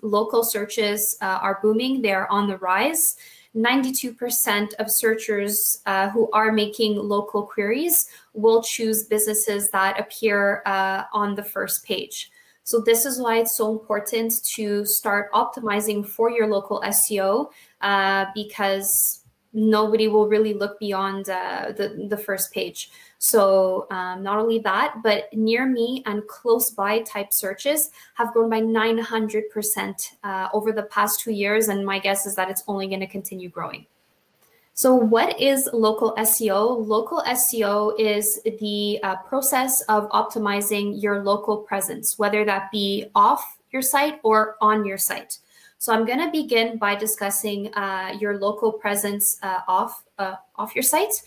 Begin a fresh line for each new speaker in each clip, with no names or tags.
local searches are booming. They're on the rise. 92% of searchers who are making local queries will choose businesses that appear on the first page. So this is why it's so important to start optimizing for your local SEO because nobody will really look beyond the first page. So not only that, but near me and close by type searches have grown by 900% over the past 2 years. And my guess is that it's only going to continue growing. So what is local SEO? Local SEO is the process of optimizing your local presence, whether that be off your site or on your site. So I'm going to begin by discussing your local presence off your site,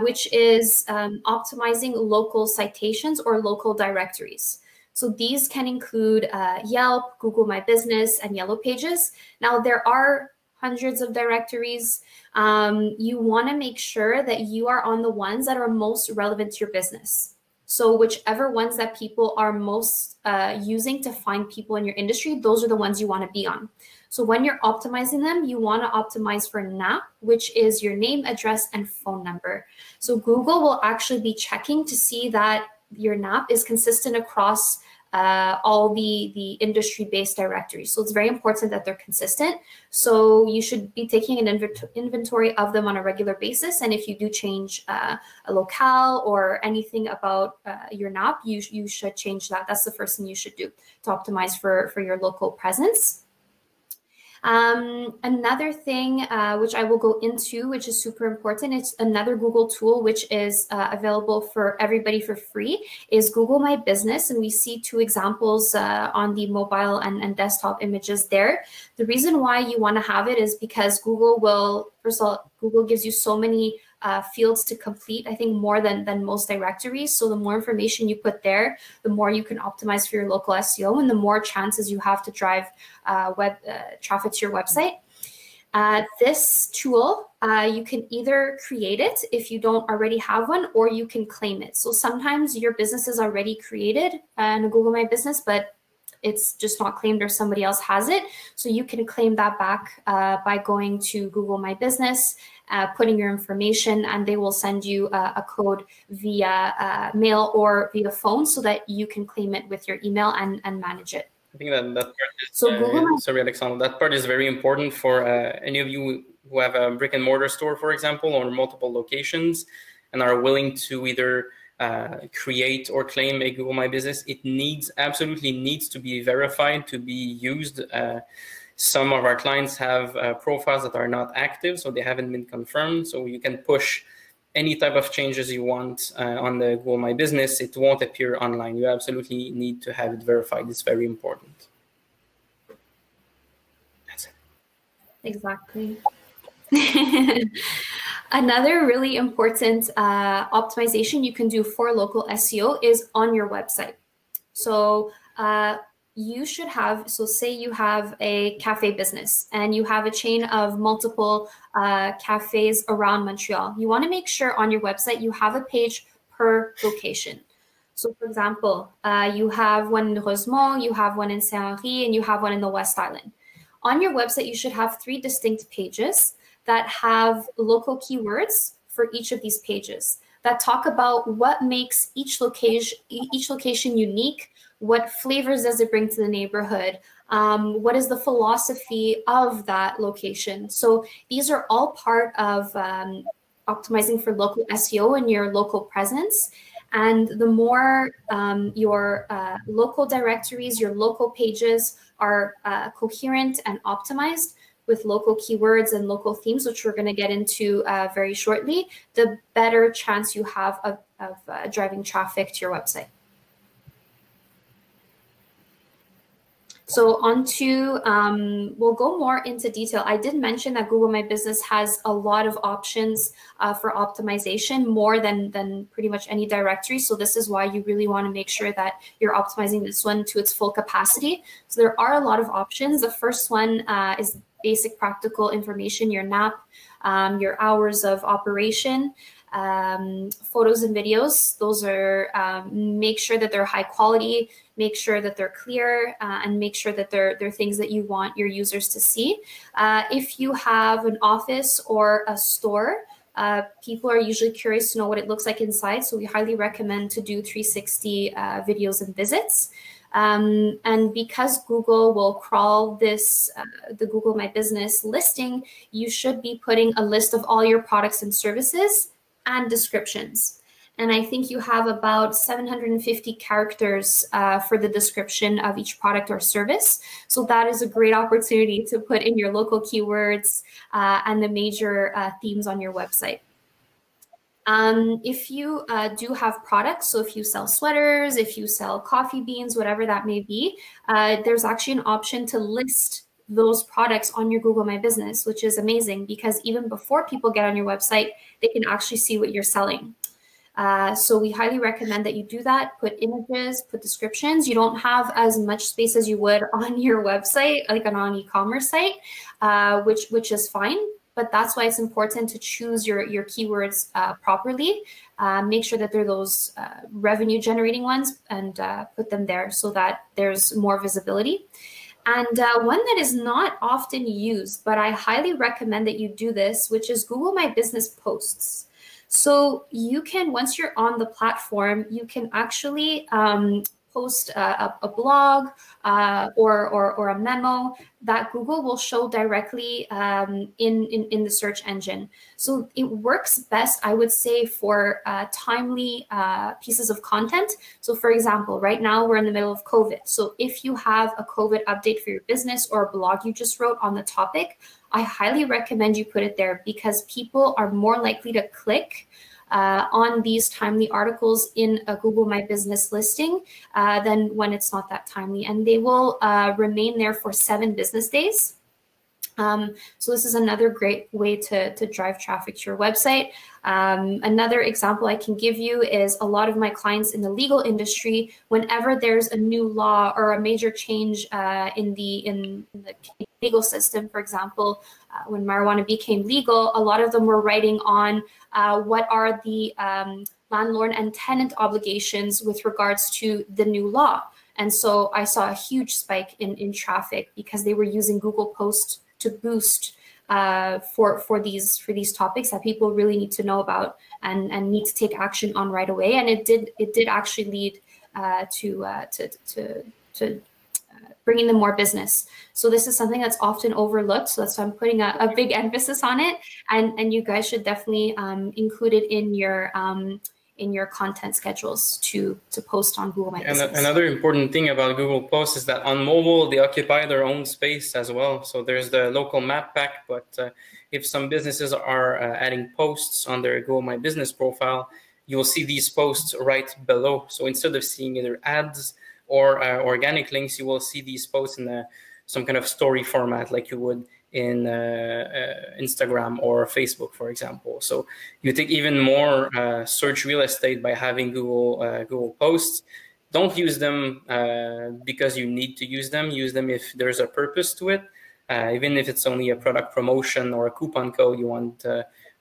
which is optimizing local citations or local directories. So these can include Yelp, Google My Business, and Yellow Pages. Now there are hundreds of directories. You want to make sure that you are on the ones that are most relevant to your business. So whichever ones that people are most using to find people in your industry, those are the ones you want to be on. So when you're optimizing them, you want to optimize for NAP, which is your name, address, and phone number. So Google will actually be checking to see that your NAP is consistent across all the industry-based directories. So it's very important that they're consistent. So you should be taking an inventory of them on a regular basis. And if you do change a locale or anything about your NAP, you should change that. That's the first thing you should do to optimize for your local presence. Another thing which I will go into, which is super important, it's another Google tool which is available for everybody for free, is Google My Business. And we see two examples on the mobile and desktop images there. The reason why you want to have it is because Google will, first of all, Google gives you so many fields to complete, I think more than most directories. So the more information you put there, the more you can optimize for your local SEO and the more chances you have to drive web traffic to your website. This tool, you can either create it if you don't already have one, or you can claim it. So sometimes your business is already created in a Google My Business, but it's just not claimed or somebody else has it. So you can claim that back by going to Google My Business, putting your information, and they will send you a code via mail or via phone so that you can claim it with your email and manage it.
I think that part is, sorry, Alexandra, that part is very important for any of you who have a brick and mortar store, for example, or multiple locations and are willing to either create or claim a Google My Business. It absolutely needs to be verified to be used. Some of our clients have profiles that are not active, so they haven't been confirmed. So you can push any type of changes you want on the Google My Business. It won't appear online. You absolutely need to have it verified. It's very important. That's it.
Exactly. Another really important optimization you can do for local SEO is on your website. So you should have, so say you have a cafe business and you have a chain of multiple cafes around Montreal. You want to make sure on your website you have a page per location. So for example, you have one in Rosemont, you have one in Saint-Henri, and you have one in the West Island. On your website, you should have 3 distinct pages that have local keywords for each of these pages that talk about what makes each location unique, what flavors does it bring to the neighborhood, what is the philosophy of that location. So these are all part of optimizing for local SEO and your local presence. And the more your local directories, your local pages are coherent and optimized with local keywords and local themes, which we're going to get into very shortly, the better chance you have of driving traffic to your website. So onto, we'll go more into detail. I did mention that Google My Business has a lot of options for optimization, more than pretty much any directory. So this is why you really want to make sure that you're optimizing this one to its full capacity. So there are a lot of options. The first one is basic practical information, your NAP, your hours of operation, photos and videos. Those are, make sure that they're high quality. make sure that they're clear, and make sure that they're things that you want your users to see. If you have an office or a store, people are usually curious to know what it looks like inside, so we highly recommend to do 360 videos and visits. And because Google will crawl this, the Google My Business listing, you should be putting a list of all your products and services and descriptions. And I think you have about 750 characters for the description of each product or service. So that is a great opportunity to put in your local keywords and the major themes on your website. If you do have products, so if you sell sweaters, if you sell coffee beans, whatever that may be, there's actually an option to list those products on your Google My Business, which is amazing because even before people get on your website, they can actually see what you're selling. So we highly recommend that you do that, put images, put descriptions. You don't have as much space as you would on your website, like on an e-commerce site, which is fine. But that's why it's important to choose your keywords properly. Make sure that they're those revenue generating ones and put them there so that there's more visibility. And one that is not often used, but I highly recommend that you do this, which is Google My Business posts. So you can, once you're on the platform, you can actually post a blog or a memo that Google will show directly in the search engine. So it works best, I would say, for timely pieces of content. So for example, right now we're in the middle of COVID. So if you have a COVID update for your business or a blog you just wrote on the topic, I highly recommend you put it there because people are more likely to click on these timely articles in a Google My Business listing than when it's not that timely. And they will remain there for 7 business days. So this is another great way to drive traffic to your website. Another example I can give you is a lot of my clients in the legal industry, whenever there's a new law or a major change in the legal system, for example, when marijuana became legal, a lot of them were writing on what are the landlord and tenant obligations with regards to the new law. And so I saw a huge spike in traffic because they were using Google Posts to boost for these topics that people really need to know about and need to take action on right away. And it did actually lead to bringing them more business. So this is something that's often overlooked. So that's why I'm putting a big emphasis on it. And you guys should definitely include it in your content schedules to post on Google My Business.
And another important thing about Google Posts is that on mobile, they occupy their own space as well. So there's the local map pack, but if some businesses are adding posts on their Google My Business profile, you'll see these posts right below. So instead of seeing either ads or organic links, you will see these posts in some kind of story format like you would in Instagram or Facebook, for example. So you take even more search real estate by having Google Posts. Don't use them because you need to use them. Use them if there's a purpose to it, even if it's only a product promotion or a coupon code you want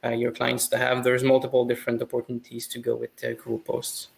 your clients to have. There's multiple different opportunities to go with Google Posts.